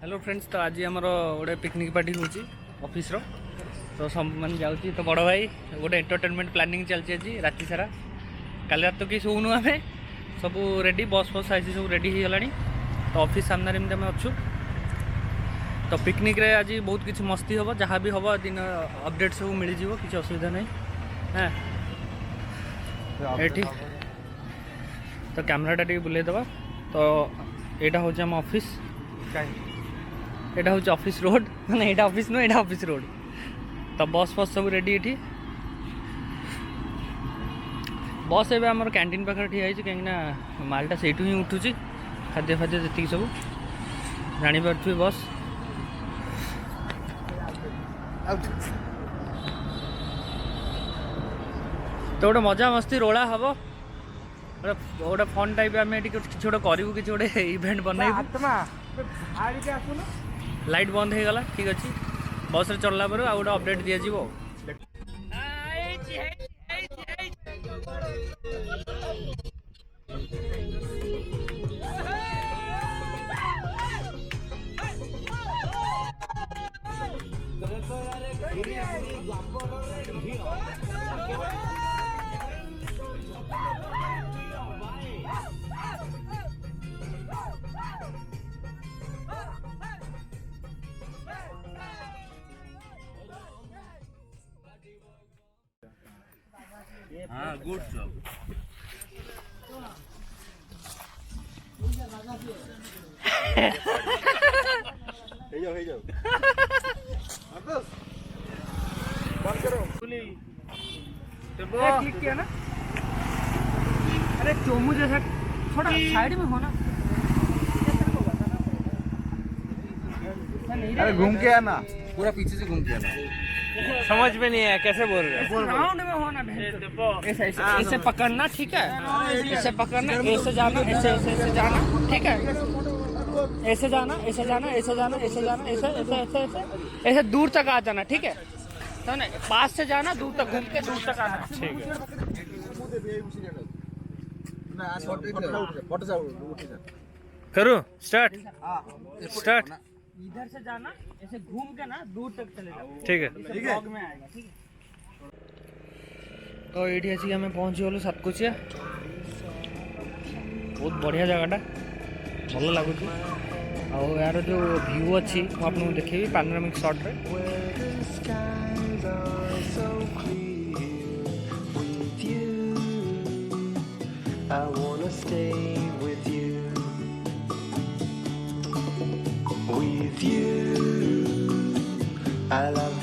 Hello friends, तो आज आमर गोटे पिकनिक पार्टी होची ऑफिस रो तो सब मन जाउची। तो बड़ भाई गोटे एंटरटेनमेंट प्लानिंग चलची आज राति सारा। काल रात तो कि सोनु आमे सब रेडी, बस फस आई सब रेडी हो गलानी। तो ऑफिस सामने एमती आम अच्छु। तो पिकनिक रे आज बहुत किसी मस्ती हम, जहाँ भी हम दिन अपडेट सब मिल जाव, किसी असुविधा नहीं। हाँ ये तो कैमराटा टी बुले दबा। तो यहाँ हूँ आम ऑफिस, यहाँ हूँ ऑफिस रोड, मैंने यहाँ ऑफिस नुह, यहाँ ऑफिस रोड। तो बस फस सब रेडी ये बस एवं आम कैंटीन पाखे ठिया कहीं मालटा से ही उठू, खाद्य फाद्य जी सब जापारे बस। तो गोटे मजा मस्ती रोला हम, गोटे फन टाइप आम किसी गोटे करूँ, किसी गोटे इवेंट बनइबू। लाइट बंद हो गला, ठीक अच्छे। बस रे चलला पर आ गोटे अपडेट दि जाव। हाँ गुड जॉब। हे जाओ बंद करो क्लिक किया ना। अरे चोमू जैसा थोड़ा साइड में हो ना। अरे घूम के आना, पूरा पीछे से घूम के आना। समझ में नहीं है कैसे बोल रहे हैं। राउंड में होना, ऐसे ऐसे पकड़ना, ठीक है। ऐसे पकड़ना, ऐसे जाना, ऐसे ऐसे ऐसे जाना, ठीक है। ऐसे जाना, ऐसे जाना, ऐसे जाना, ऐसे जाना, ऐसे ऐसे ऐसे ऐसे ऐसे दूर तक आ जाना, ठीक है। तो ना पास से जाना, दूर तक घूम के दूर तक आना, ठीक है। करूँ स्टार्ट? स्टार्ट। इधर से जाना, ऐसे घूम के ना दूर तक चले जाओ, ठीक है। ब्लॉग में आएगा, ठीक है। तो ये आसिक आम पहुँची गलु सातकोशिया। बहुत बढ़िया जगहटा, भल लगुच। यार जो व्यू अच्छी आपको देखेबी पानोरामिक शॉट रे। I wanna stay with you. With you, I love